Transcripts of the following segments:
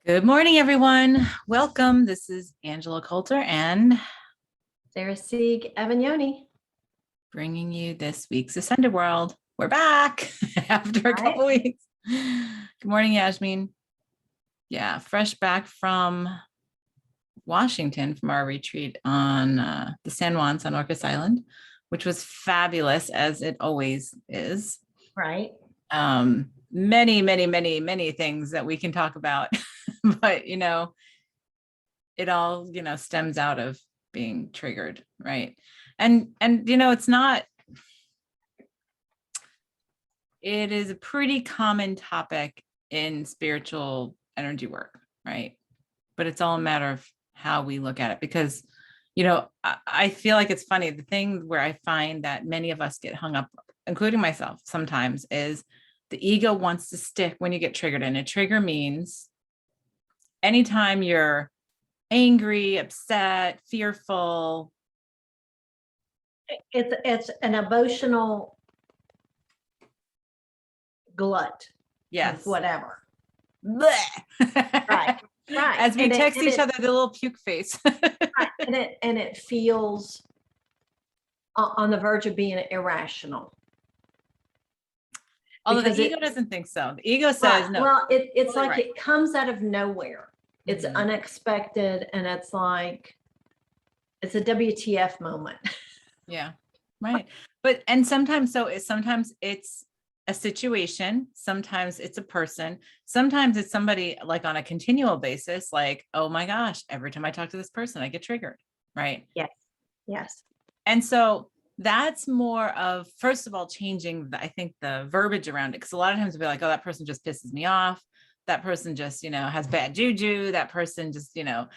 Good morning, everyone. Welcome. This is Angela Coulter and Sarah Sieg Avagnoni. bringing you this week's Ascended World. We're back after a couple weeks. Good morning, Yasmin. Yeah, fresh back from Washington from our retreat on the San Juans on Orcas Island, which was fabulous as it always is. Right. Many things that we can talk about, but it all stems out of being triggered, right? And it is a pretty common topic in spiritual energy work, right? But it's all a matter of how we look at it, because I feel like it's funny. The thing where I find that many of us get hung up, including myself sometimes, is the ego wants to stick when you get triggered. And a trigger means anytime you're angry, upset, fearful. It's an emotional glut. Yes. Whatever. Right. Right. As we text each other, the little puke face. Right. And it feels on the verge of being irrational. Although the ego doesn't think so. The ego says no. Well, it's like right. It comes out of nowhere. It's unexpected, and it's like it's a WTF moment. Yeah, right. And sometimes it's a situation, sometimes it's a person, sometimes it's somebody, like on a continual basis, like, oh my gosh, every time I talk to this person, I get triggered, right? Yes. And so that's more of, first of all, changing I think the verbiage around it. Because a lot of times we'll be like, oh, that person just pisses me off. That person just, has bad juju. That person just, how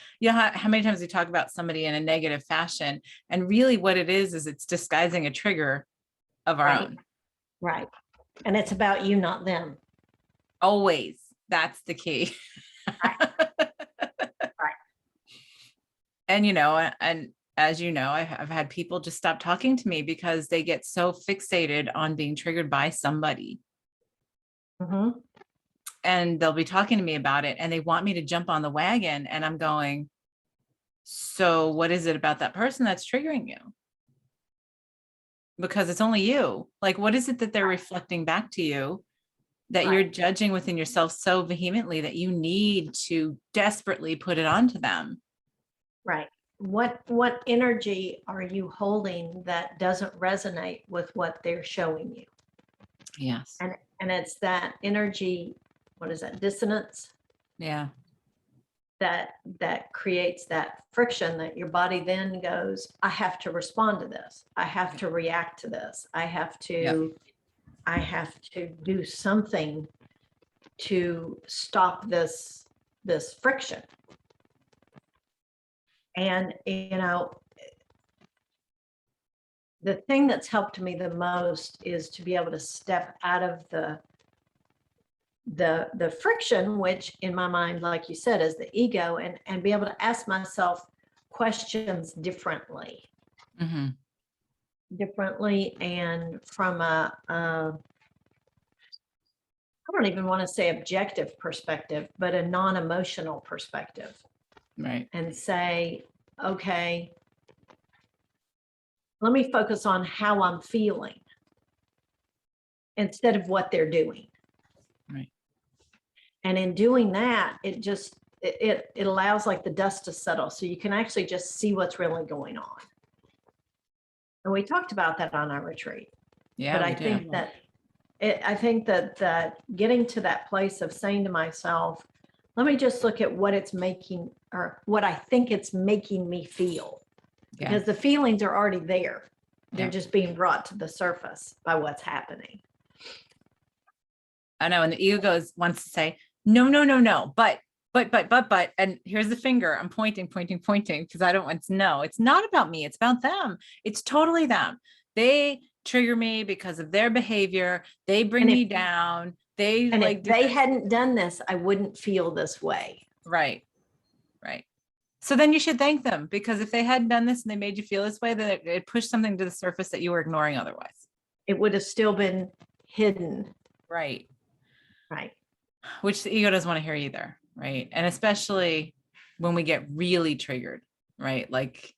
many times we talk about somebody in a negative fashion, and really what it is it's disguising a trigger of our own. Right. And it's about you, not them. Always. That's the key. Right. And, and as you know, I've had people just stop talking to me because they get so fixated on being triggered by somebody. Mm-hmm. And they'll be talking to me about it and they want me to jump on the wagon. And I'm going, so what is it about that person that's triggering you? Because it's only you. Like, what is it that they're reflecting back to you that you're judging within yourself so vehemently that you need to desperately put it onto them? Right. What energy are you holding that doesn't resonate with what they're showing you? Yes. And it's that energy, what is that, dissonance? Yeah. That creates that friction that your body then goes, I have to respond to this. I have to react to this. I have to do something to stop this friction. And, the thing that's helped me the most is to be able to step out of the friction, which in my mind, like you said, is the ego, and be able to ask myself questions differently. Mm-hmm. And from I don't even want to say objective perspective, but a non-emotional perspective. Right. And say, okay, let me focus on how I'm feeling instead of what they're doing. Right. And in doing that, it allows like the dust to settle, so you can actually just see what's really going on. And we talked about that on our retreat. Yeah. But I think that getting to that place of saying to myself, let me just look at what it's making, or what I think it's making me feel. Yeah. Because the feelings are already there. They're just being brought to the surface by what's happening. I know. And the ego wants to say, no, but, and here's the finger. I'm pointing, because I don't want to know. It's not about me. It's about them. It's totally them. They trigger me because of their behavior. They bring me down. If they hadn't done this, I wouldn't feel this way. Right. So then you should thank them, because if they hadn't done this and they made you feel this way, then it pushed something to the surface that you were ignoring otherwise. It would have still been hidden. Right. Right. Which the ego doesn't want to hear either. right? And especially when we get really triggered, right? Like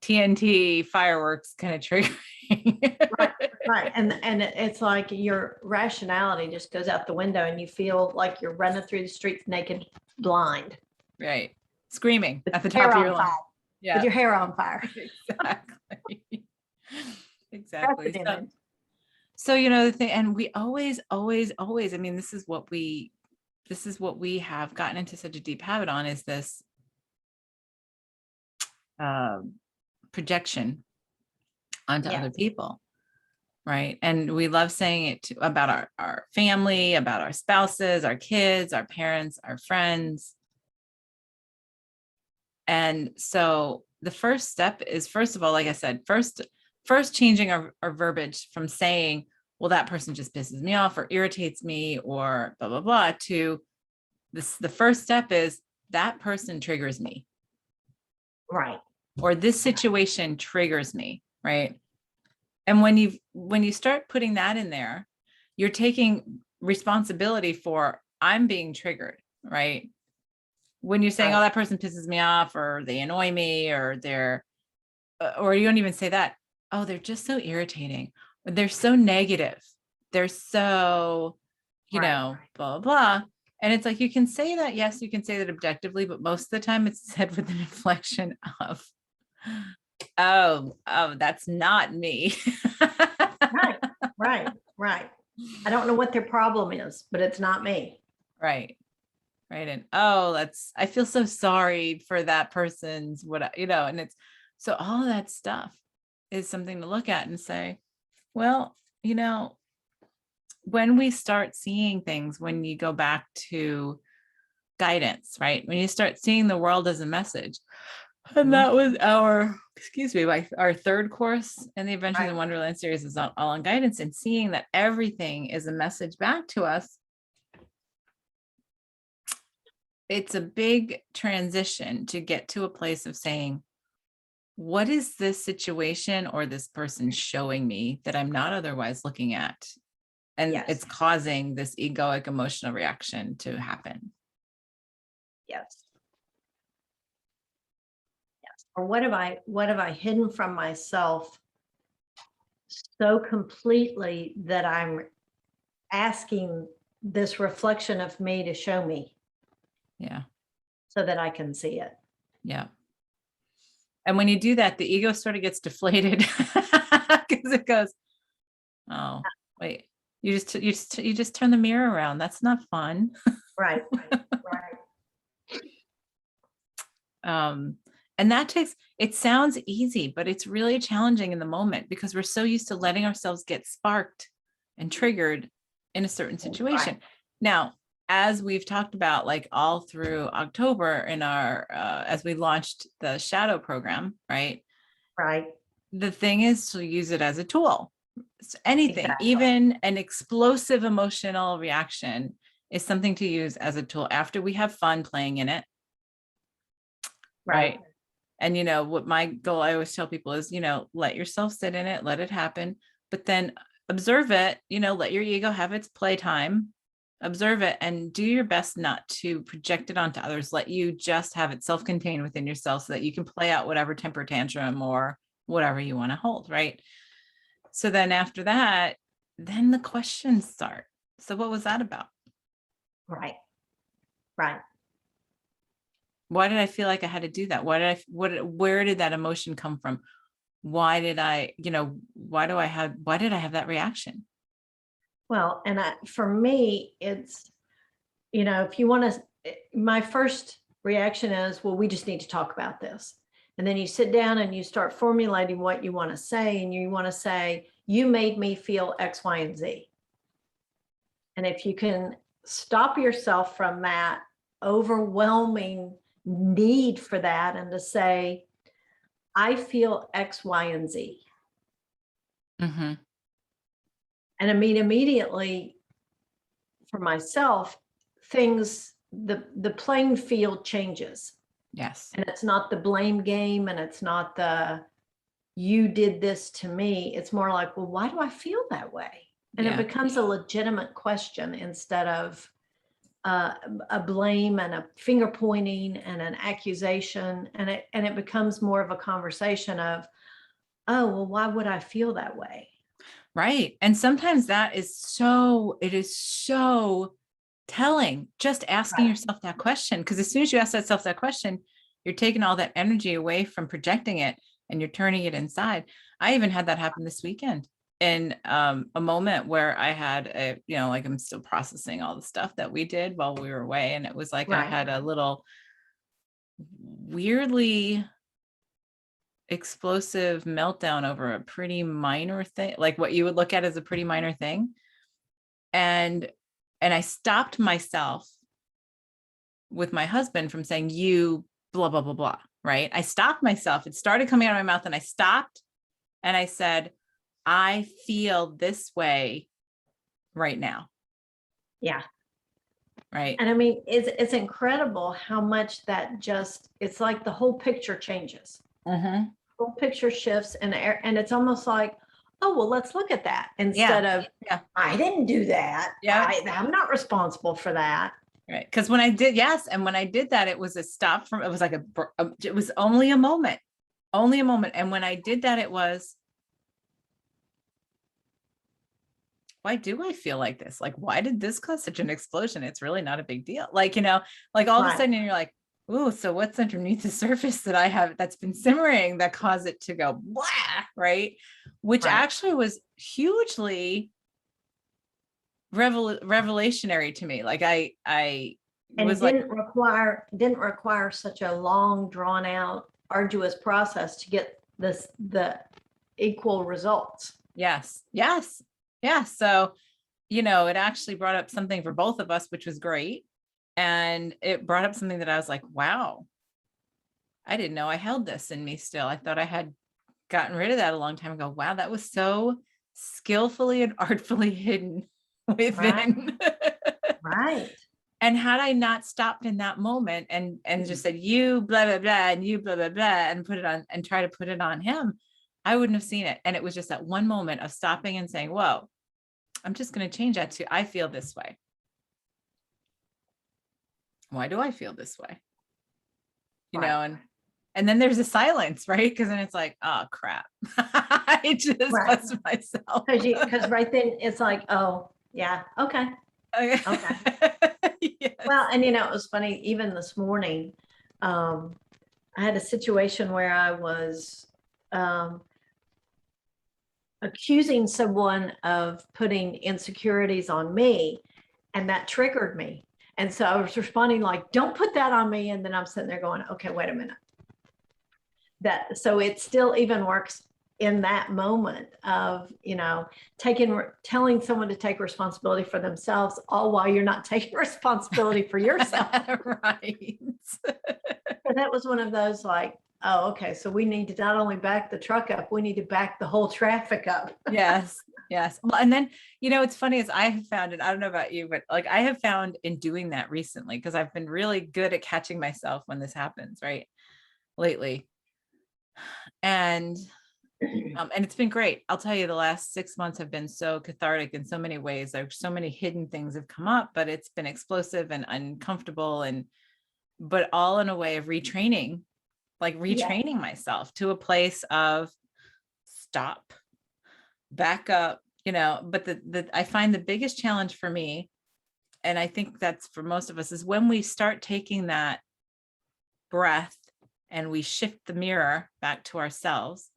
TNT fireworks kind of triggering. Right, right. And it's like your rationality just goes out the window and you feel like you're running through the streets naked, blind, Right. Screaming with at the your hair top of on your lungs. fire, with Yeah, your hair on fire. exactly. That's Exactly. an So, image. the thing, and we always, I mean, this is what we have gotten into such a deep habit on, is this um projection onto Yeah, other people. Right. And we love saying it about our family, about our spouses, our kids, our parents, our friends. And so the first step is, first of all, like I said, first changing our verbiage from saying, well, that person just pisses me off or irritates me or blah, blah, blah, to this. The first step is that person triggers me, right. or this situation triggers me. Right. And when you start putting that in there, you're taking responsibility for, I'm being triggered, right? When you're saying, oh, Right. that person pisses me off, or they annoy me, or or you don't even say that. Oh, they're just so irritating. Or they're so negative. They're so, Right. blah, blah, blah. And it's like, you can say that. Yes, you can say that objectively, but most of the time it's said with an inflection of, oh, that's not me. Right. Right. Right. I don't know what their problem is, but it's not me. Right. Right. And oh, I feel so sorry for that person's and it's, so all of that stuff is something to look at and say, well, when we start seeing things, when you go back to guidance, right? When you start seeing the world as a message, and that was our third course in the Adventures in Right. Wonderland series, is all on guidance, and seeing that everything is a message back to us. It's a big transition to get to a place of saying, what is this situation or this person showing me that I'm not otherwise looking at? And Yes. it's causing this egoic emotional reaction to happen. Yes. Yes. Or what have I hidden from myself so completely that I'm asking this reflection of me to show me Yeah. so that I can see it. Yeah. And when you do that, the ego sort of gets deflated because it goes, oh, wait, you just turn the mirror around. That's not fun. Right. Right. And that it sounds easy, but it's really challenging in the moment because we're so used to letting ourselves get sparked and triggered in a certain situation. Right. Now, as we've talked about, like all through October in our, as we launched the shadow program, right? Right. The thing is to use it as a tool. So anything, Exactly. even an explosive emotional reaction, is something to use as a tool after we have fun playing in it. Right. And what my goal, I always tell people is, let yourself sit in it, let it happen, but then observe it, let your ego have its playtime, observe it, and do your best not to project it onto others. Let you just have it self-contained within yourself so that you can play out whatever temper tantrum or whatever you want to hold. Right. So then after that, then the questions start. So what was that about? Right. Right. Why did I feel like I had to do that? Where did that emotion come from? Why did I have that reaction? Well, and for me, it's, if you want to, my first reaction is, well, we just need to talk about this. And then you sit down and you start formulating what you want to say. And you want to say, you made me feel X, Y, and Z. And if you can stop yourself from that overwhelming need for that and to say, I feel X, Y, and Z. Mm-hmm. And I mean, immediately for myself, the playing field changes. Yes. And it's not the blame game and it's not you did this to me. It's more like, well, why do I feel that way? And Yeah. it becomes a legitimate question instead of a blame and a finger pointing and an accusation, and it becomes more of a conversation of, oh, well, why would I feel that way? Right. And sometimes it is so telling, just asking Right. yourself that question. Because as soon as you ask yourself that question, you're taking all that energy away from projecting it and you're turning it inside. I even had that happen this weekend in a moment where I had like I'm still processing all the stuff that we did while we were away. And it was like I Right. had a little weirdly explosive meltdown over a pretty minor thing, like what you would look at as a pretty minor thing. And I stopped myself with my husband from saying, you blah, blah, blah, blah. Right. I stopped myself. It started coming out of my mouth and I stopped and I said, I feel this way right now. Yeah. Right. And I mean, it's incredible how much that it's like the whole picture changes. Mm-hmm. Whole picture shifts, and it's almost like, oh, well, let's look at that instead of, I didn't do that. Yeah. I'm not responsible for that. Right. Because when I did, and when I did that, it was a stop from, it was like it was only a moment. And when I did that, it was, why do I feel like this? Like, why did this cause such an explosion? It's really not a big deal. Like, like all of a sudden you're like, ooh, so what's underneath the surface that I have that's been simmering that caused it to go blah, right? Which actually was hugely revelationary to me. Like I And was didn't require such a long, drawn out, arduous process to get the equal results. Yes. So, it actually brought up something for both of us, which was great. And it brought up something that I was like, wow, I didn't know I held this in me still. I thought I had gotten rid of that a long time ago. Wow, that was so skillfully and artfully hidden within. Right. And had I not stopped in that moment and just said, you blah, blah, blah, and you blah, blah, blah, and put it on and try to put it on him, I wouldn't have seen it. And it was just that one moment of stopping and saying, whoa, I'm just going to change that to, I feel this way. Why do I feel this way? And then there's a silence, right? Because then it's like, oh crap. I just busted myself. Because right then it's like, oh yeah, okay. Okay. Yes. Well, and it was funny, even this morning, I had a situation where I was accusing someone of putting insecurities on me, and that triggered me. And so I was responding like, don't put that on me. And then I'm sitting there going, okay, wait a minute. So it still even works in that moment of, telling someone to take responsibility for themselves, all while you're not taking responsibility for yourself. Right. And that was one of those like, oh, okay, so we need to not only back the truck up, we need to back the whole traffic up. Yes. Well, and then, it's funny is I have found, and I don't know about you, but like I have found in doing that recently, because I've been really good at catching myself when this happens, right? Lately. And it's been great. I'll tell you, the last 6 months have been so cathartic in so many ways. There's so many hidden things have come up, but it's been explosive and uncomfortable, but all in a way of retraining myself to a place of stop, back up, but I find the biggest challenge for me, and I think that's for most of us, is when we start taking that breath and we shift the mirror back to ourselves.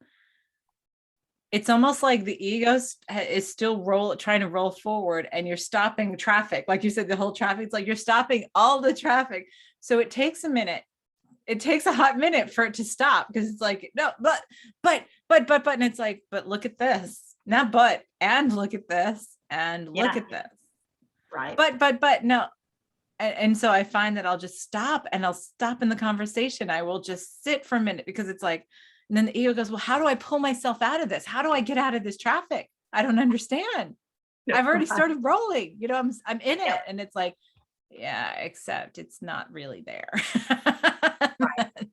It's almost like the ego is still trying to roll forward, and you're stopping traffic. Like you said, the whole traffic, it's like you're stopping all the traffic. So it takes a minute. It takes a hot minute for it to stop, because it's like, no, but, and it's like, but look at this, not but, and look at this, and look at this. Right. But no. And so I find that I'll just stop, and I'll stop in the conversation. I will just sit for a minute, because it's like, and then the ego goes, well, how do I pull myself out of this? How do I get out of this traffic? I don't understand. I've already started rolling, I'm in it. And it's like, yeah, except it's not really there. Right.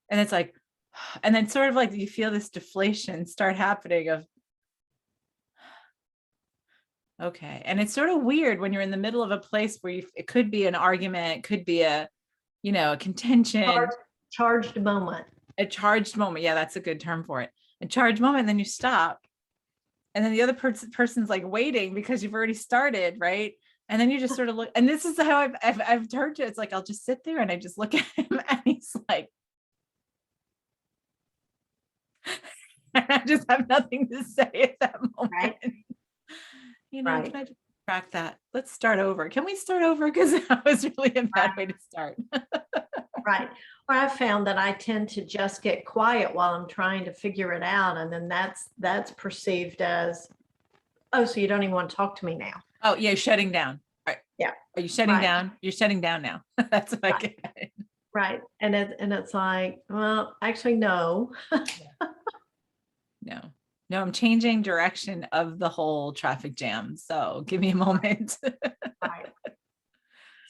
And it's like, and then sort of like you feel this deflation start happening of, Okay. And it's sort of weird when you're in the middle of a place where it could be an argument, it could be a, a contention, Charged moment. a charged moment. Yeah, that's a good term for it. A charged moment. Then you stop. And then the other person's like waiting because you've already started, right? And then you just sort of look, and this is how I've turned to it. It's like, I'll just sit there and I just look at him and he's like, and I just have nothing to say at that moment. Right. Right. Can I just track that? Let's start over. Can we start over? Because that was really a bad way to start. Right. Or I found that I tend to just get quiet while I'm trying to figure it out. And then that's perceived as, oh, so you don't even want to talk to me now. Oh, yeah, shutting down. All right. Yeah. Are you shutting Right. down? You're shutting down now. That's what I get. Right. And it's like, well, actually, no. No, I'm changing direction of the whole traffic jam. So give me a moment. Right.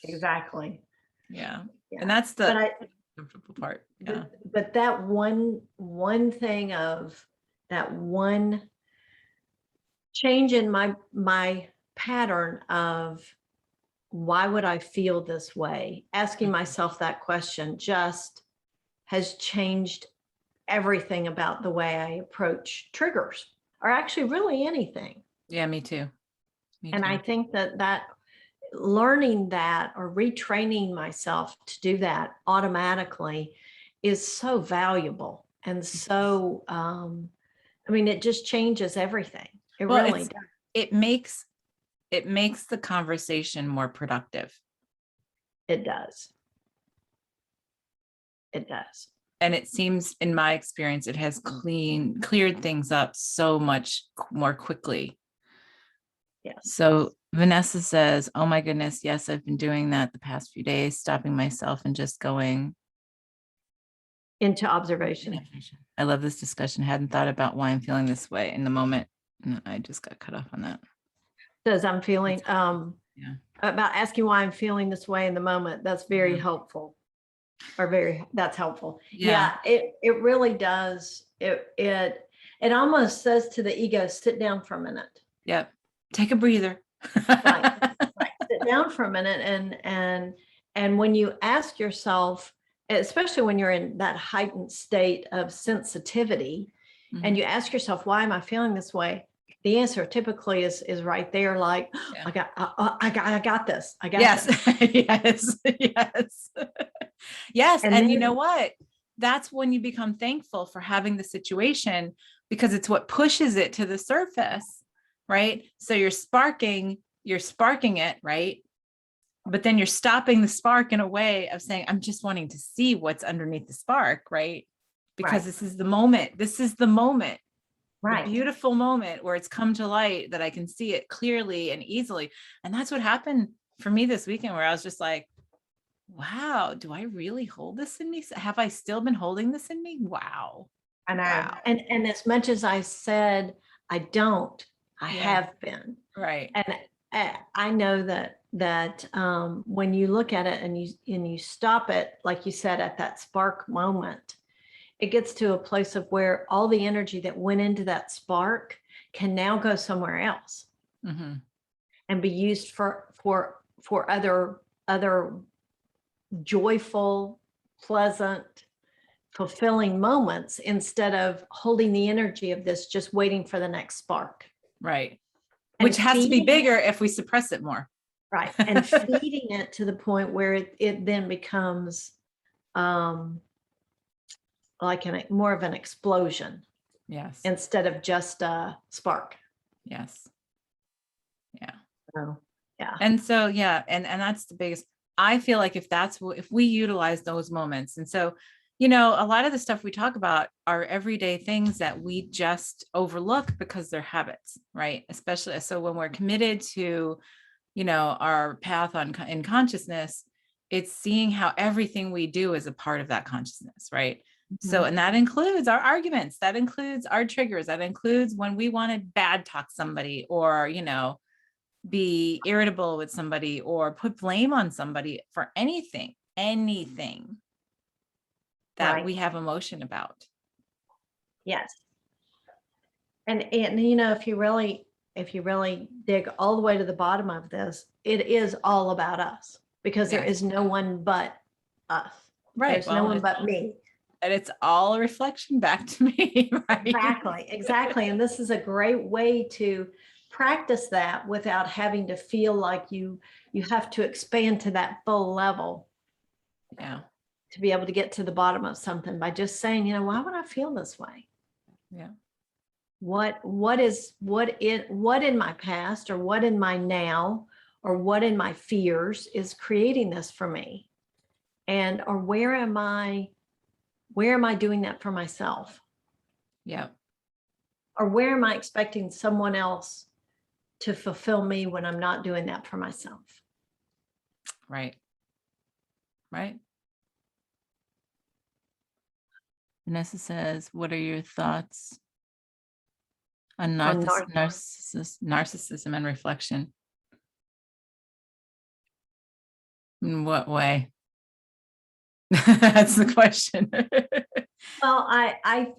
Exactly. Yeah. Yeah. And that's the comfortable part. Yeah. But that one thing of that one change in my pattern of why would I feel this way? Asking myself that question just has changed everything about the way I approach triggers, or actually really anything. Yeah, me too. And I think that learning that or retraining myself to do that automatically is so valuable. And so, I mean, it just changes everything. It really does. It makes the conversation more productive. It does. It does. And it seems, in my experience, it has cleared things up so much more quickly. Yes. So Vanessa says, oh my goodness, yes, I've been doing that the past few days, stopping myself and just going into observation. I love this discussion. Hadn't thought about why I'm feeling this way in the moment. And I just got cut off on that. Says I'm feeling about asking why I'm feeling this way in the moment. That's very helpful. That's helpful. Yeah, it really does. It almost says to the ego, sit down for a minute. Yep. Take a breather. Right. Sit down for a minute and when you ask yourself, especially when you're in that heightened state of sensitivity, and you ask yourself, why am I feeling this way? The answer typically is right there, like, I got this. I got this. Yes. Yes. And then, you know what? That's when you become thankful for having the situation, because it's what pushes it to the surface, right? So you're sparking it, right? But then you're stopping the spark in a way of saying, I'm just wanting to see what's underneath the spark, right? Because this is the moment. This is the moment. Right. The beautiful moment where it's come to light that I can see it clearly and easily. And that's what happened for me this weekend, where I was just like, wow, do I really hold this in me? Have I still been holding this in me? Wow. I know. Wow. And as much as I said, I don't, I have been. Right. And I know that when you look at it and you stop it, like you said, at that spark moment, it gets to a place of where all the energy that went into that spark can now go somewhere else and be used for other joyful, pleasant, fulfilling moments, instead of holding the energy of this, just waiting for the next spark. Right. Which has to be bigger if we suppress it more. Right. And feeding it to the point where it then becomes like more of an explosion. Yes. Instead of just a spark. Yes. Yeah. Oh, yeah. And so, yeah. And that's the biggest, I feel like if we utilize those moments. And so, a lot of the stuff we talk about are everyday things that we just overlook because they're habits, right? Especially so when we're committed to, our path in consciousness, it's seeing how everything we do is a part of that consciousness, right? So, and that includes our arguments, that includes our triggers, that includes when we want to bad talk somebody, or, be irritable with somebody, or put blame on somebody for anything that we have emotion about. Yes. And if you really if you really dig all the way to the bottom of this, it is all about us, because there Yes. is no one but us. Right. There's no one but me. And it's all a reflection back to me, right? Exactly. And this is a great way to practice that without having to feel like you have to expand to that full level Yeah. to be able to get to the bottom of something, by just saying, you know, why would I feel this way? Yeah. What in my past, or what in my now, or what in my fears is creating this for me? And or where am I doing that for myself? Yeah. Or where am I expecting someone else to fulfill me when I'm not doing that for myself? Right. Right. Vanessa says, what are your thoughts on narcissism and reflection? In what way? That's the question. Well, I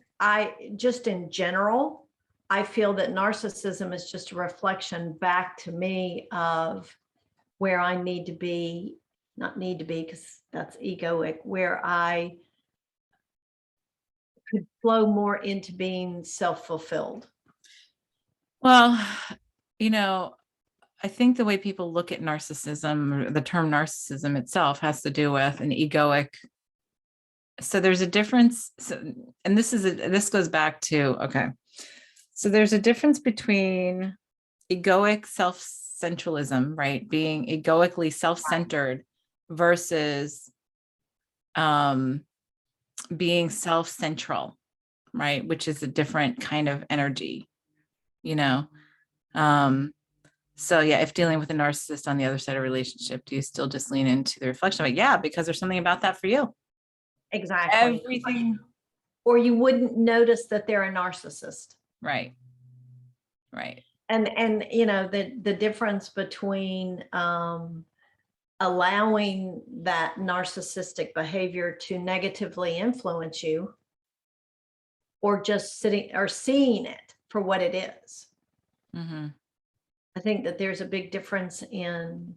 just in general, I feel that narcissism is just a reflection back to me of where I need to be, not need to be, because that's egoic, where I could flow more into being self-fulfilled. Well, I think the way people look at narcissism, the term narcissism itself, has to do with an egoic. So there's a difference. And this goes back to, okay. So there's a difference between egoic self-centralism, right? Being egoically self-centered versus being self-central, right? Which is a different kind of energy, So yeah, if dealing with a narcissist on the other side of a relationship, do you still just lean into the reflection of it? Yeah, because there's something about that for you. Exactly. Everything. Or you wouldn't notice that they're a narcissist. Right. Right. And the difference between allowing that narcissistic behavior to negatively influence you, or just sitting or seeing it for what it is. Mm-hmm. I think that there's a big difference in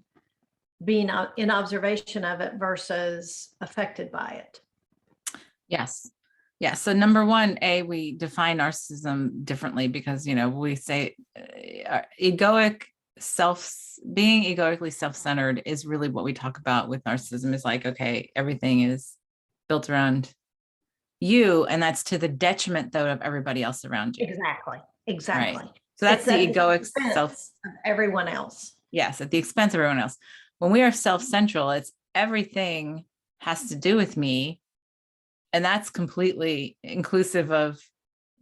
being in observation of it versus affected by it. Yes. Yeah. So number one, we define narcissism differently because, we say being egoically self-centered is really what we talk about with narcissism, is like, okay, everything is built around you, and that's to the detriment though of everybody else around you. Exactly. Right. So that's the egoic self of everyone else. Yes, at the expense of everyone else. When we are self-central, it's everything has to do with me. And that's completely inclusive of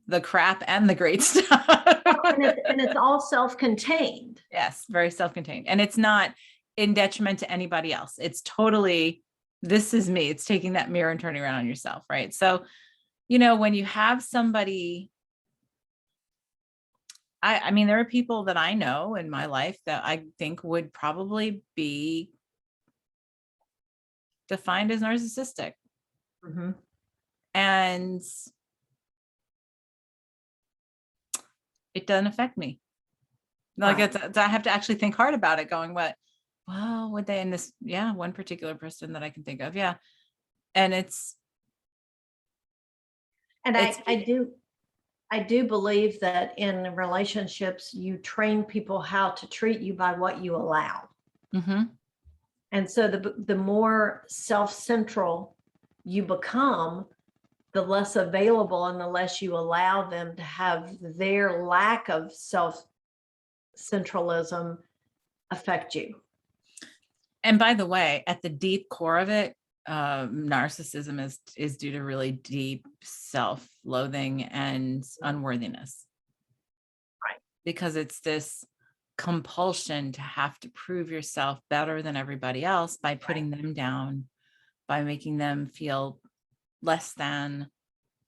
the crap and the great stuff. And it's all self-contained. Yes, very self-contained. And it's not in detriment to anybody else. It's totally, this is me. It's taking that mirror and turning around on yourself, right? So, when you have somebody, I mean, there are people that I know in my life that I think would probably be defined as narcissistic. Mm-hmm. And it doesn't affect me. Like right. I have to actually think hard about it, going, well, would they in this? Yeah, one particular person that I can think of. Yeah. And I do believe that in relationships, you train people how to treat you by what you allow. Mm-hmm. And so the more self-central you become, the less available and the less you allow them to have their lack of self-centralism affect you. And by the way, at the deep core of it, narcissism is due to really deep self-loathing and unworthiness. Right. Because it's this compulsion to have to prove yourself better than everybody else by putting them down, by making them feel less than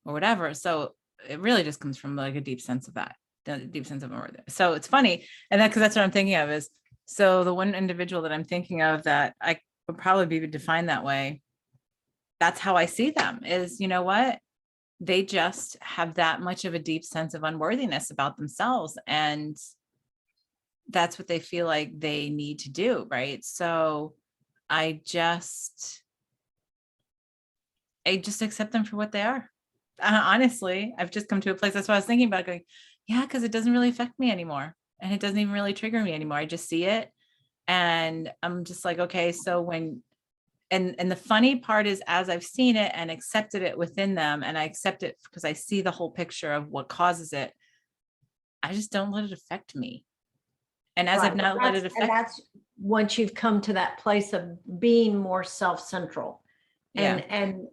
or whatever. So it really just comes from like a deep sense of that, the deep sense of unworthiness. So it's funny. And because that's what I'm thinking of is, so the one individual that I'm thinking of that I would probably be defined that way, that's how I see them, is, you know what? They just have that much of a deep sense of unworthiness about themselves. And that's what they feel like they need to do. Right. So I just accept them for what they are. Honestly, I've just come to a place. That's what I was thinking about, going, yeah, because it doesn't really affect me anymore. And it doesn't even really trigger me anymore. I just see it. And I'm just like, okay, so and the funny part is, as I've seen it and accepted it within them, and I accept it because I see the whole picture of what causes it, I just don't let it affect me. And as I've Right. not let it affect, And that's once you've come to that place of being more self-central yeah, and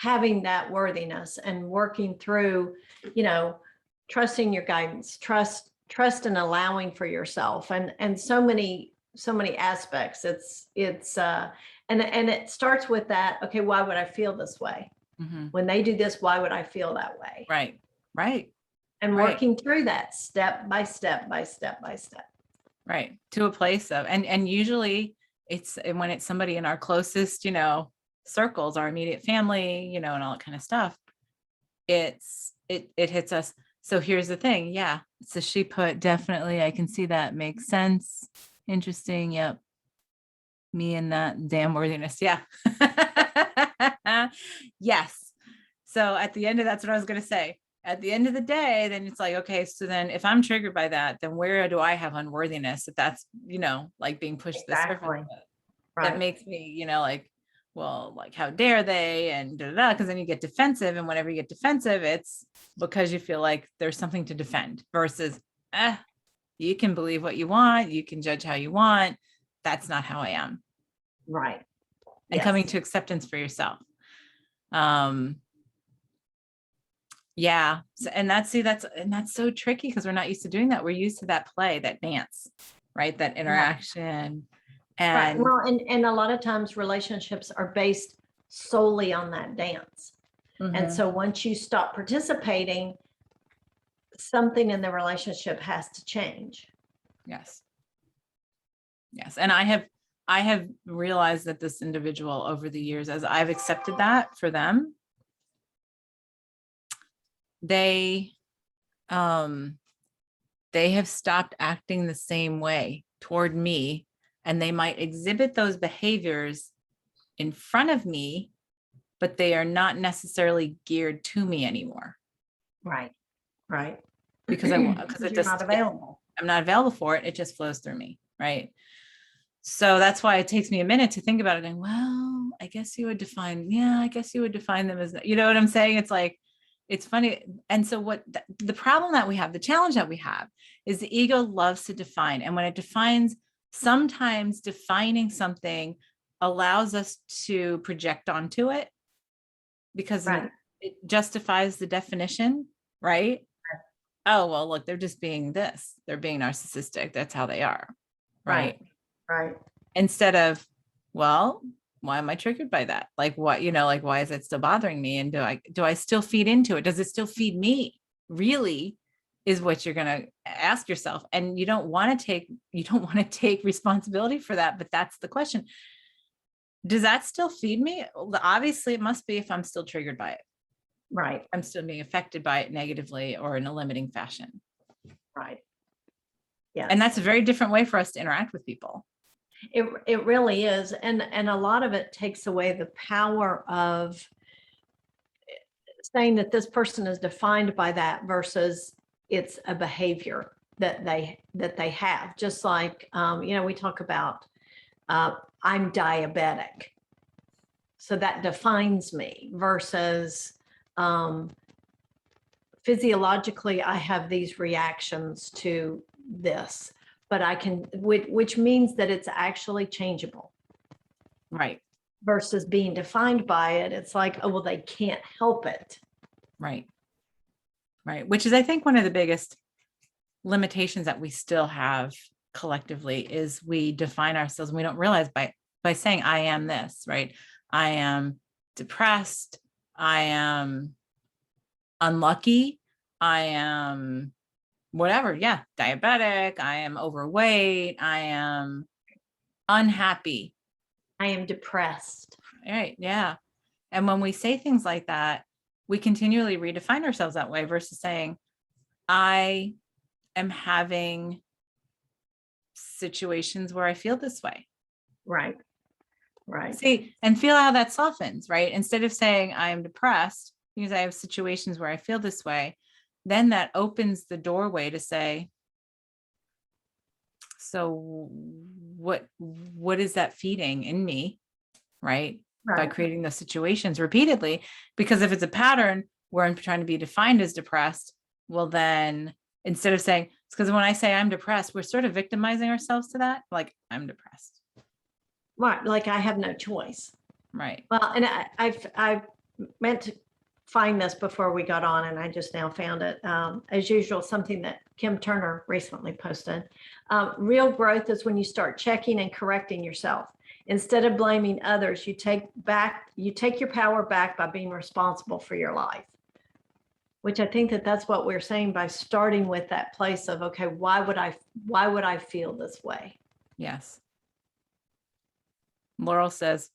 having that worthiness and working through, you know, trusting your guidance, trust and allowing for yourself, and so many aspects. And it starts with that. Okay, why would I feel this way? mhm, When they do this, why would I feel that way? right, right, And right, working through that step by step by step by step. right, to a place of, and usually and when it's somebody in our closest, circles, our immediate family, and all that kind of stuff, it hits us. So here's the thing. Yeah. So she put, definitely, I can see that makes sense. Interesting. Yep. Me and that damn worthiness. Yeah. Yes. So at the end of, that's what I was going to say. At the end of the day, then it's like, okay, so then if I'm triggered by that, then where do I have unworthiness? If that's, like being pushed to the surface, Exactly. that Right. makes me, like, well, like, how dare they? And da, da, da, because then you get defensive. And whenever you get defensive, it's because you feel like there's something to defend versus, you can believe what you want. You can judge how you want. That's not how I am. Right. And coming Yes. to acceptance for yourself. Um, yeah. So, and that's so tricky because we're not used to doing that. We're used to that play, that dance, right? That Right. interaction. Right. And Well, and a lot of times relationships are based solely on that dance. And mhm, so once you stop participating, something in the relationship has to change. yes. Yes. And I have realized that this individual over the years, as I've accepted that for them, they um they have stopped acting the same way toward me, and they might exhibit those behaviors in front of me, but they are not necessarily geared to me anymore Right. Right. because because Because you're not available. I'm not available for it. It just flows through me, right? So that's why it takes me a minute to think about it. And well, I guess you would define, yeah, I guess you would define them as, you know what I'm saying? It's like, it's funny. And so what the problem that we have, the challenge that we have is the ego loves to define. And when it defines, sometimes defining something allows us to project onto it because Right. it justifies the definition, right? Oh, well, look, they're just being this, they're being narcissistic. That's how they are. Right. Right. Right. Instead of, well, why am I triggered by that? Like what, like why is it still bothering me? And do I still feed into it? Does it still feed me? Really is what you're going to ask yourself. And you don't want to take responsibility for that, but that's the question. Does that still feed me? Well, obviously it must be if I'm still triggered by it. Right. I'm still being affected by it negatively or in a limiting fashion. Right. And Yes. that's a very different way for us to interact with people. It really is. And a lot of it takes away the power of saying that this person is defined by that versus it's a behavior that they have. Just like we talk about I'm diabetic. So that defines me versus physiologically, I have these reactions to this, but which means that it's actually changeable Right. versus being defined by it. It's like, oh, well, they can't help it. Right. Right. Which is, I think, one of the biggest limitations that we still have collectively is we define ourselves and we don't realize by saying I am this, right? I am depressed. I am unlucky. I am whatever. Yeah. Diabetic. I am overweight. I am unhappy. I am depressed. Right. Yeah. And when we say things like that, we continually redefine ourselves that way versus saying, I am having situations where I feel this way. Right. Right. See, and feel how that softens, right? Instead of saying I'm depressed because I have situations where I feel this way, then that opens the doorway to say, so what is that feeding in me, right? By Right. creating those situations repeatedly. Because if it's a pattern where I'm trying to be defined as depressed, well, then instead of saying, it's because when I say I'm depressed, we're sort of victimizing ourselves to that, like I'm depressed. Right. Like I have no choice. Right. Well, and I meant to find this before we got on, and I just now found it. As usual, something that Kim Turner recently posted. Real growth is when you start checking and correcting yourself. Instead of blaming others, you take your power back by being responsible for your life. Which I think that's what we're saying by starting with that place of, okay, why would I feel this way? Yes. Laurel says,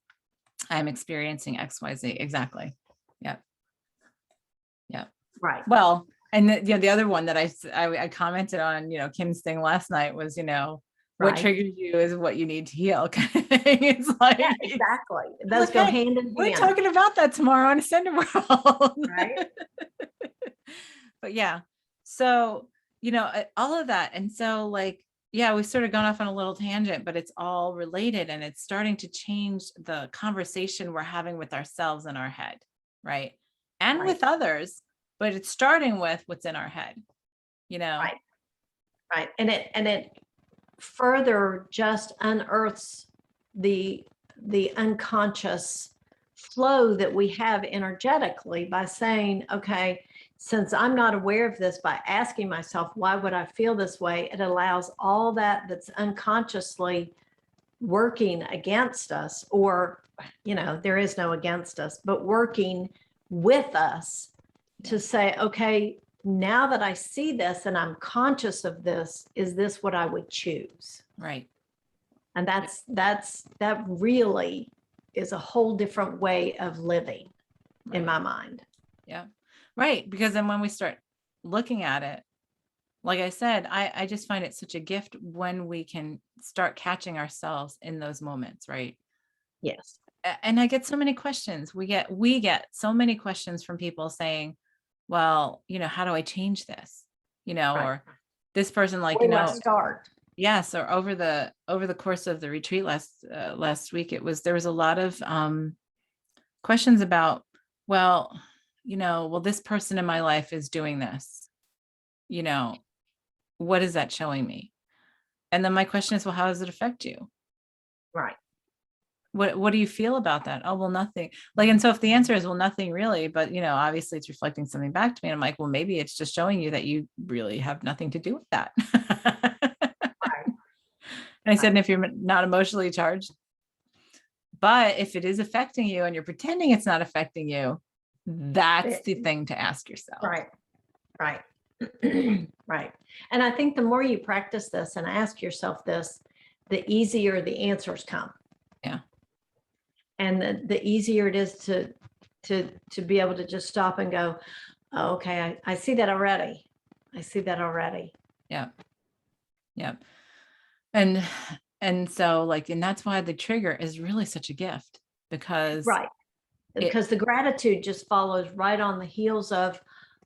I'm experiencing XYZ. Exactly. Yep. Yep. Right. Well, and the other one that I commented on, Kim's thing last night was, what Right. triggers you is what you need to heal. It's like, Yeah, exactly. Those go okay, hand in we're hand. talking about that tomorrow on Ascended World. Right. But yeah, so, all of that. And so like, yeah, we've sort of gone off on a little tangent, but it's all related, and it's starting to change the conversation we're having with ourselves in our head, right? And Right. with others, but it's starting with what's in our head, Right. Right. And it further just unearths the unconscious flow that we have energetically by saying, okay, since I'm not aware of this, by asking myself, why would I feel this way? It allows all that's unconsciously working against us, or, there is no against us, but working with us to say, okay, now that I see this and I'm conscious of this, is this what I would choose? Right. And that really is a whole different way of living in my mind. Yeah. Right. Because then when we start looking at it, like I said, I just find it such a gift when we can start catching ourselves in those moments. Right. Yes. And I get so many questions. We get so many questions from people saying, well, how do I change this? Right. Or this person, like, We must start. yes. Or over the course of the retreat last week, there was a lot of questions about, well, this person in my life is doing this, what is that showing me? And then my question is, well, how does it affect you? Right. What do you feel about that? Oh, well, nothing. Like, and so if the answer is, well, nothing really, but obviously it's reflecting something back to me. And I'm like, well, maybe it's just showing you that you really have nothing to do with that. Right. And I said, and if you're not emotionally charged, but if it is affecting you and you're pretending it's not affecting you, that's the thing to ask yourself. Right. Right. Right. And I think the more you practice this and ask yourself this, the easier the answers come. Yeah. And the easier it is to be able to just stop and go, oh, okay, I see that already. I see that already. Yeah. Yeah. And so like, and that's why the trigger is really such a gift, because Right. Because the gratitude just follows right on the heels of,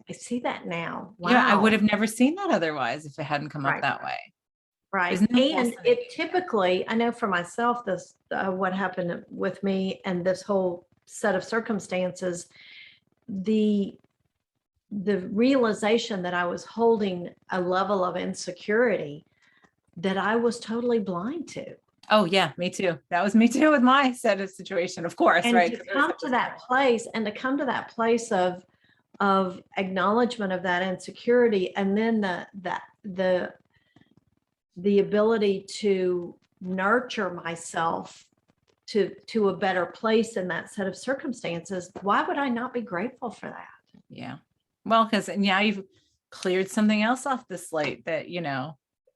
I see that now. Wow. Yeah, I would have never seen that otherwise if it hadn't come up that way. Right. And it typically, I know for myself, this, what happened with me and this whole set of circumstances, the realization that I was holding a level of insecurity that I was totally blind to. Oh yeah, me too. That was me too with my set of situation, of course, And right? to come to that place of acknowledgement of that insecurity, and then the ability to nurture myself to a better place in that set of circumstances, why would I not be grateful for that? Yeah. Well, because now you've cleared something else off the slate that,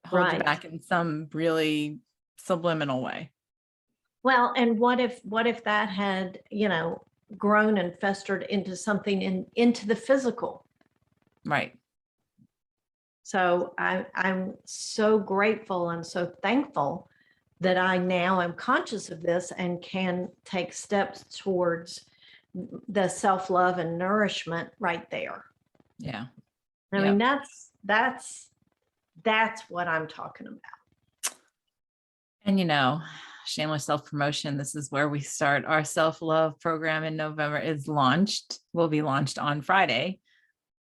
holds you back in some really subliminal way. Well, and what if that had, grown and festered into something into the physical? Right. So I'm so grateful and so thankful that I now am conscious of this and can take steps towards the self-love and nourishment right there. Yeah. I Yep. mean, that's what I'm talking about. And, shameless self-promotion. This is where we start our self-love program in November will be launched on Friday.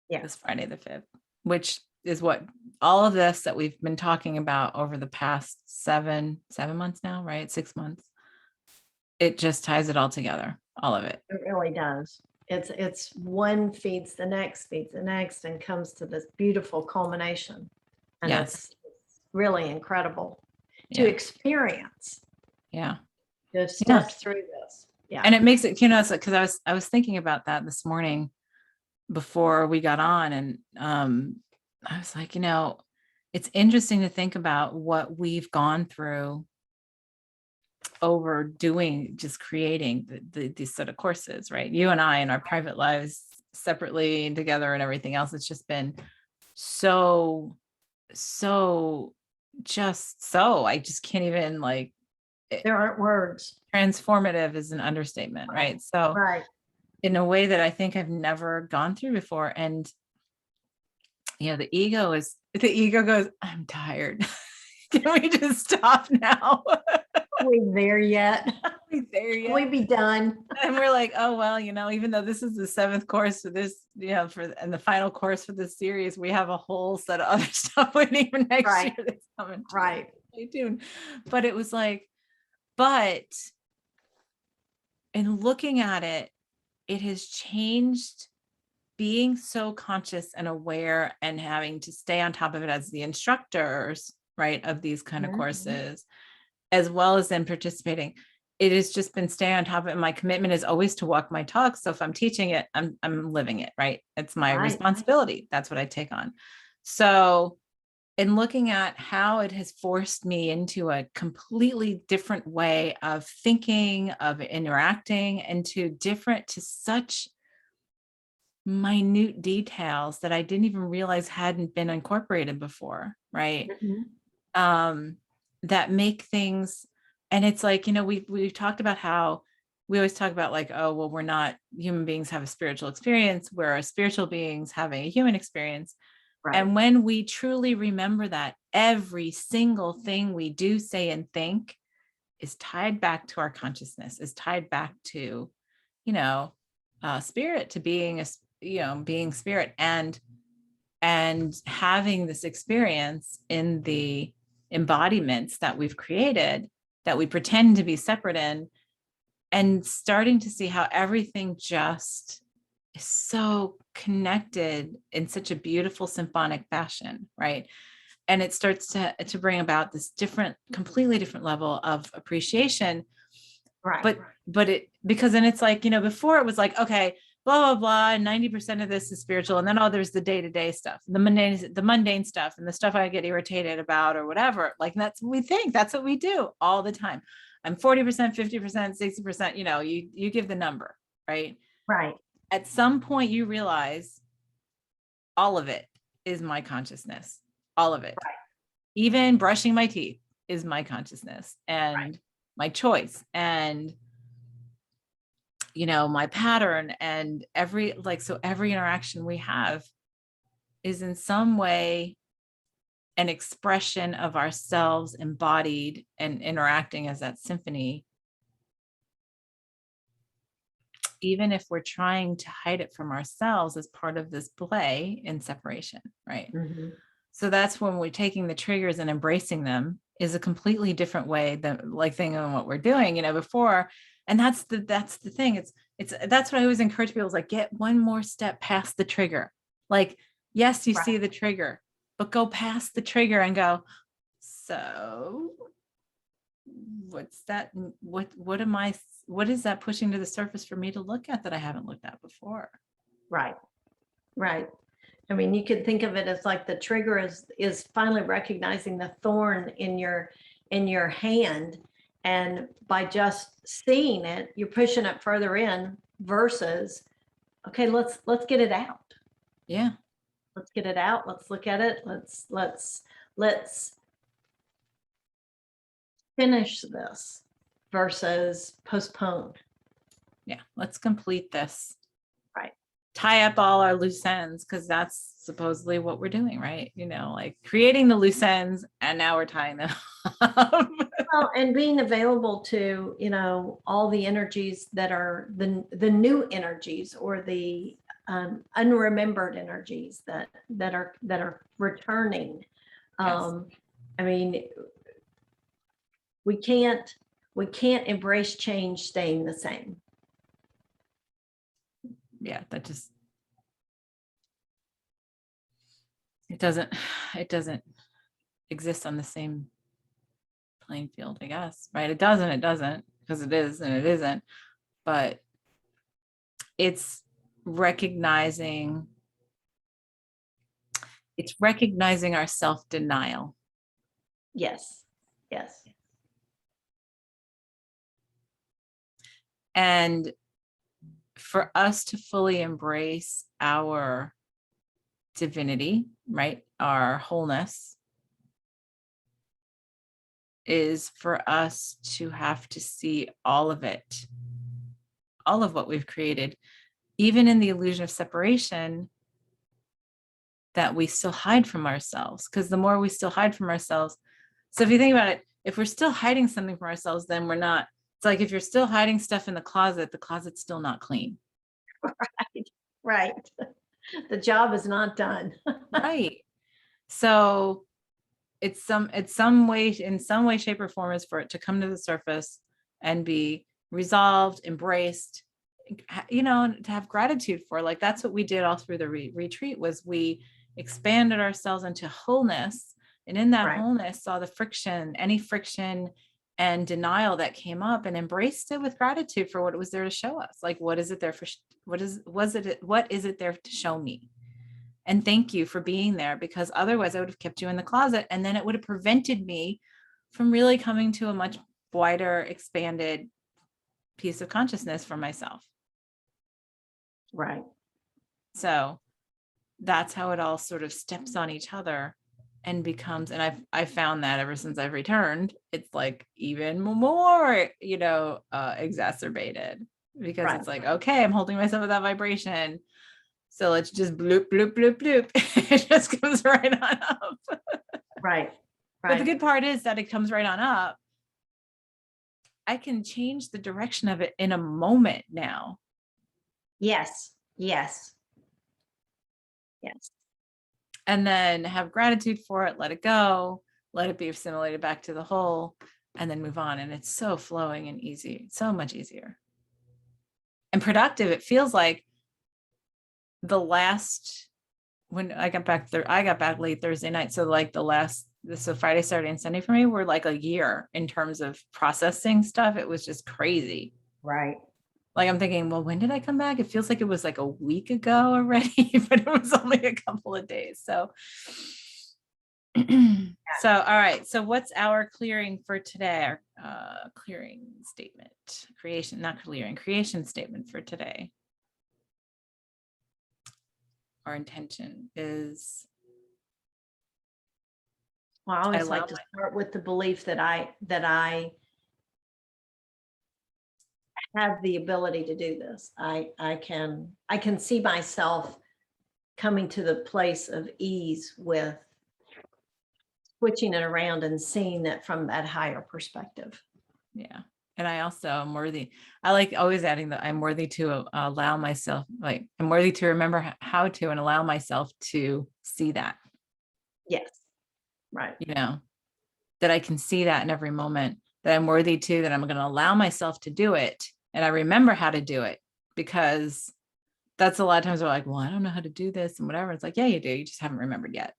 Yeah. This Friday the 5th, which is what all of this that we've been talking about over the past 7 months now, right? 6 months. It just ties it all together, all of it. It really does. It's one feeds the next, and comes to this beautiful culmination. And Yes. it's really incredible to Yeah. experience, Yeah. to step through this. Yeah. And it makes it, it's like, because I was thinking about that this morning before we got on, and I was like, it's interesting to think about what we've gone through over just creating these sort of courses, right? You and I in our private lives separately and together and everything else. It's just been so I just can't even There aren't words. transformative is an understatement, right? So Right. in a way that I think I've never gone through before. And the ego goes, I'm tired. Can we just stop now? Are we there yet? Are we there Can we yet? be done? And we're like, oh, well, even though this is the 7th course for this, and the final course for this series, we have a whole set of other stuff waiting for next Right. year that's coming. Right. Stay tuned. But it was like, but in looking at it, it has changed being so conscious and aware and having to stay on top of it as the instructors, right, of these kind of Mhm. courses, as well as in participating. It has just been staying on top of it. My commitment is always to walk my talk. So if I'm teaching it, I'm living it, right? It's my Right. responsibility. That's what I take on. So in looking at how it has forced me into a completely different way of thinking, of interacting, and to such minute details that I didn't even realize hadn't been incorporated before, right? Mhm. That make things, and it's like, we've talked about how we always talk about like, oh, well, we're not human beings have a spiritual experience, we're spiritual beings having a human experience. Right. And when we truly remember that every single thing we do, say, and think is tied back to our consciousness, is tied back to, spirit, to being being spirit, and having this experience in the embodiments that we've created that we pretend to be separate in, and starting to see how everything just is so connected in such a beautiful symphonic fashion, right? And it starts to bring about this completely different level of appreciation. Right. But it, because then it's like, before it was like, okay, blah, blah, blah, 90% of this is spiritual. And then, oh, there's the day-to-day stuff, the mundane stuff, and the stuff I get irritated about or whatever. Like, that's what we think. That's what we do all the time. I'm 40%, 50%, 60%, you give the number, right? Right. At some point you realize all of it is my consciousness, all of it. Right. Even brushing my teeth is my consciousness and my choice, and my pattern, and every interaction we have is in some way an expression of ourselves embodied and interacting as that symphony, even if we're trying to hide it from ourselves as part of this play in separation, right? Mm-hmm. So that's when we're taking the triggers and embracing them is a completely different way than thinking on what we're doing, before. And that's the thing. That's what I always encourage people is like, get one more step past the trigger. Like, yes, you see the trigger, but go past the trigger and go, so what's that? What is that pushing to the surface for me to look at that I haven't looked at before? Right. Right. I mean, you could think of it as like the trigger is finally recognizing the thorn in your hand. And by just seeing it, you're pushing it further in versus, okay, let's get it out. Yeah. let's get it out. Let's look at it. Let's finish this versus postpone. Yeah, let's complete this. Right. Tie up all our loose ends, because that's supposedly what we're doing, right? Like creating the loose ends, and now we're tying them up. Well, and being available to, all the energies that are the new energies, or the unremembered energies that are returning. Yes. I mean, we can't embrace change staying the same. Yeah, that just, it doesn't exist on the same playing field, I guess, right? It doesn't, because it is and it isn't. But it's recognizing our self-denial. Yes. Yes. And for us to fully embrace our divinity, right? Our wholeness, is for us to have to see all of it, all of what we've created, even in the illusion of separation that we still hide from ourselves. Because the more we still hide from ourselves, so if you think about it, if we're still hiding something from ourselves, then we're not, it's like if you're still hiding stuff in the closet's still not clean. Right. The job is not done. Right. So in some way, shape, or form, is for it to come to the surface and be resolved, embraced, to have gratitude for. Like, that's what we did all through the retreat, was we expanded ourselves into wholeness, and in that Right. wholeness saw the friction, any friction and denial that came up, and embraced it with gratitude for what it was there to show us. Like, what is it there for? What is it there to show me? And thank you for being there, because otherwise I would have kept you in the closet, and then it would have prevented me from really coming to a much wider, expanded piece of consciousness for myself. Right. So that's how it all sort of steps on each other and becomes, and I've found that ever since I've returned, it's like even more, exacerbated, because Right. it's like, okay, I'm holding myself at that vibration. So let's just bloop, bloop, bloop, bloop. It just comes right on up. Right. But the good part is that it comes right on up. I can change the direction of it in a moment now. Yes. Yes. Yes. And then have gratitude for it, let it go, let it be assimilated back to the whole, and then move on. And it's so flowing and easy, so much easier and productive. It feels like when I got back late Thursday night. So like so Friday, Saturday, and Sunday for me were like a year in terms of processing stuff. It was just crazy. Right. Like, I'm thinking, well, when did I come back? It feels like it was like a week ago already, but it was only a couple of days. So, all right. So what's our clearing for today? Our clearing statement, creation statement for today. Our intention is, Well, I always like to start with the belief that I have the ability to do this. I can see myself coming to the place of ease with switching it around and seeing it from that higher perspective. Yeah. And I also am worthy. I like always adding that I'm worthy to allow myself, like I'm worthy to remember how to, and allow myself to see that. Yes. Right. That I can see that in every moment, that I'm worthy to, that I'm going to allow myself to do it. And I remember how to do it, because that's a lot of times we're like, well, I don't know how to do this and whatever. It's like, yeah, you do. You just haven't remembered yet.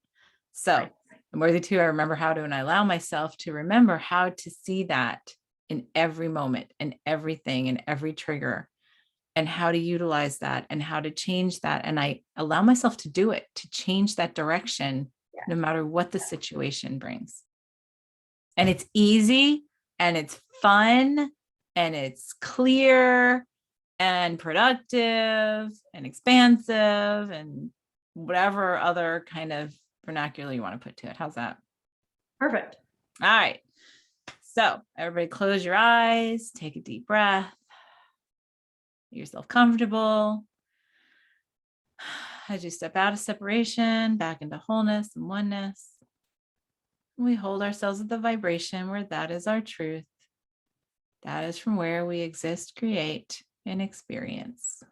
So Right. I'm worthy to, I remember how to, and I allow myself to remember how to see that in every moment and everything and every trigger, and how to utilize that and how to change that. And I allow myself to do it, to change that direction, no matter what the situation brings. And it's easy and it's fun and it's clear and productive and expansive, and whatever other kind of vernacular you want to put to it. How's that? Perfect. All right. So everybody close your eyes, take a deep breath, get yourself comfortable. As you step out of separation, back into wholeness and oneness, we hold ourselves at the vibration where that is our truth. That is from where we exist, create, and experience.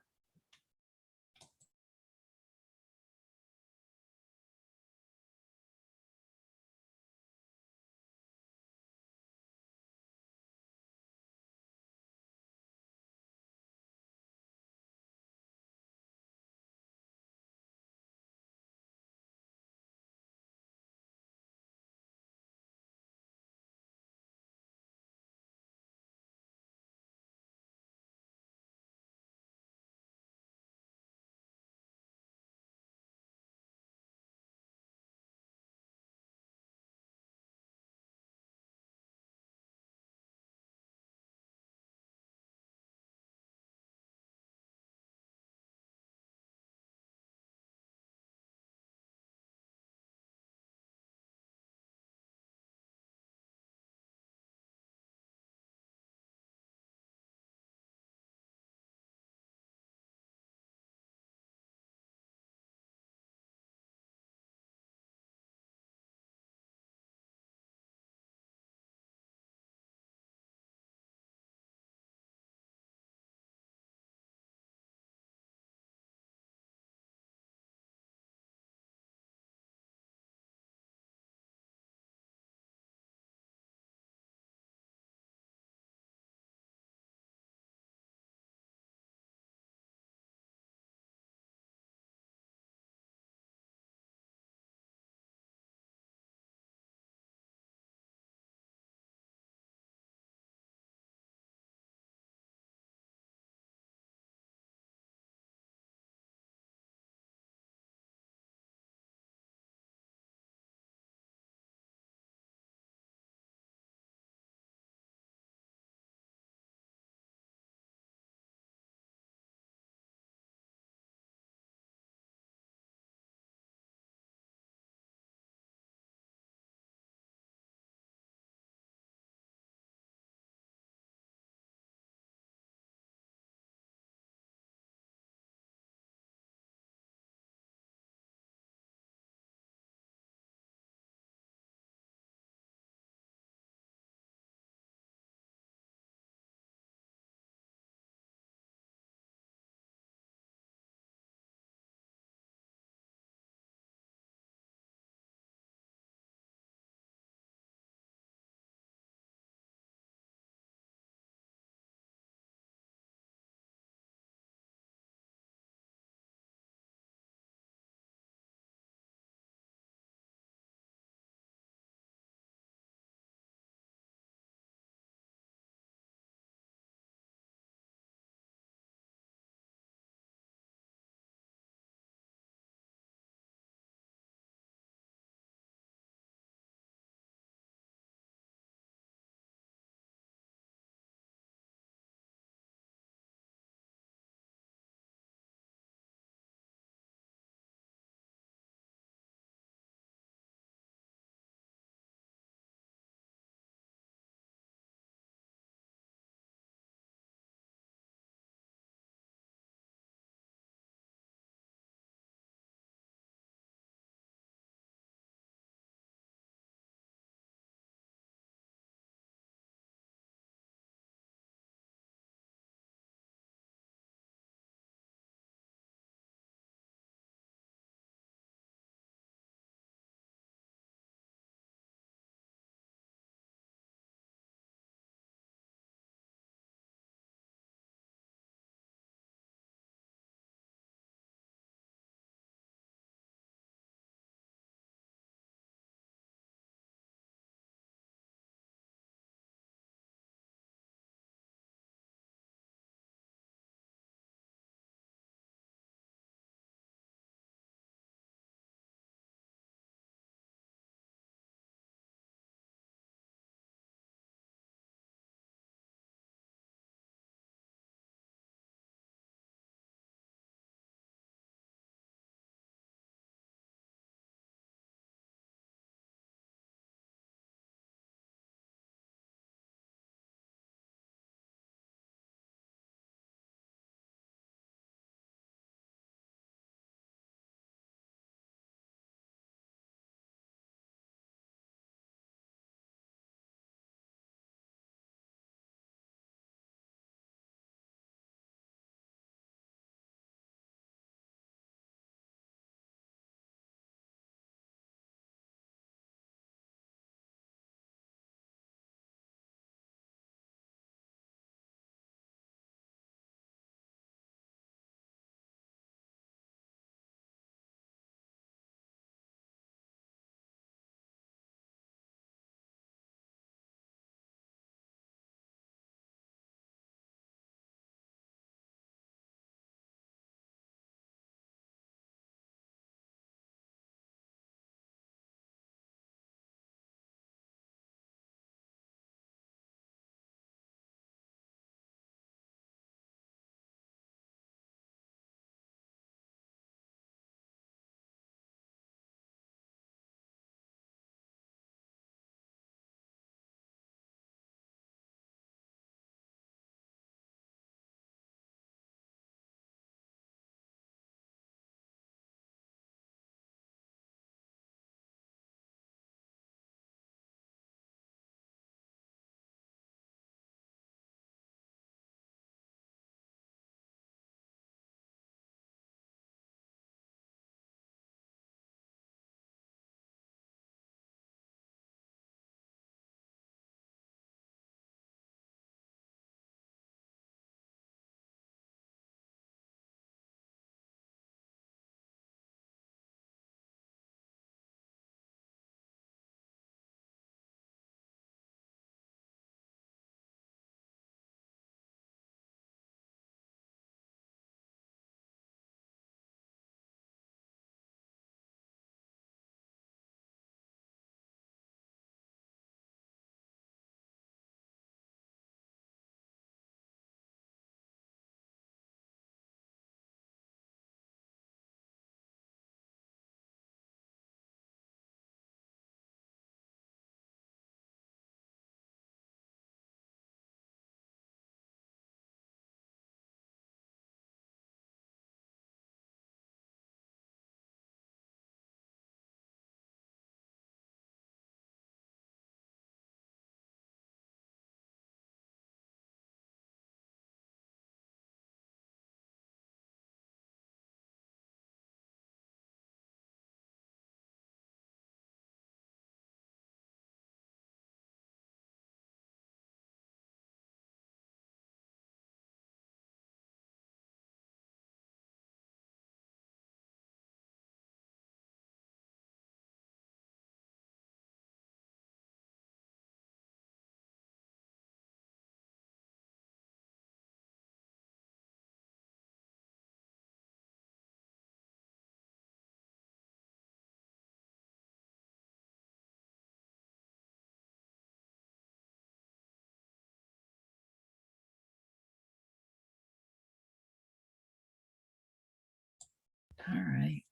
All right.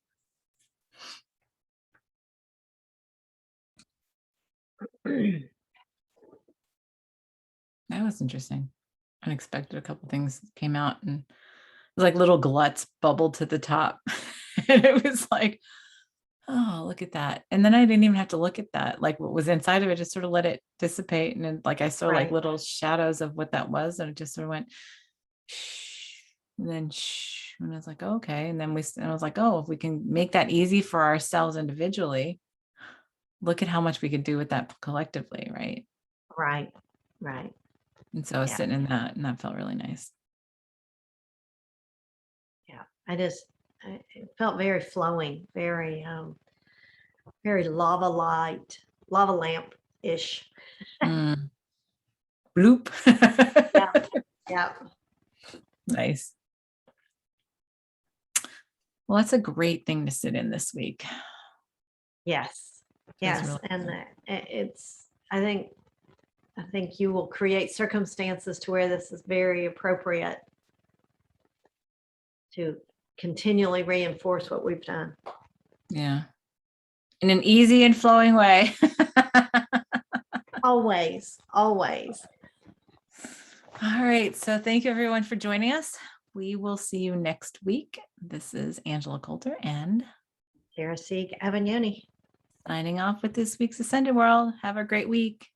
That was interesting. Unexpected. A couple things came out, and it was like little gluts bubbled to the top. And it was like, oh, look at that. And then I didn't even have to look at that. Like what was inside of it, just sort of let it dissipate. And then like I saw like Right. little shadows of what that was. And it just sort of went shh, and then shh. And I was like, okay. And then I was like, oh, if we can make that easy for ourselves individually, look at how much we could do with that collectively. Right. Right. Right. And so I was Yeah. sitting in that, and that felt really nice. Yeah. It felt very flowing, very, very lava lamp-ish. Mm. Bloop. Yeah. Yeah. Nice. Well, that's a great thing to sit in this week. Yes. Feels Yes. really And good. I think you will create circumstances to where this is very appropriate to continually reinforce what we've done. Yeah. In an easy and flowing way. Always, always. All right. So thank you everyone for joining us. We will see you next week. This is Angela Coulter and Sarah Sieg Avagnoni. signing off with this week's Ascended World. Have a great week.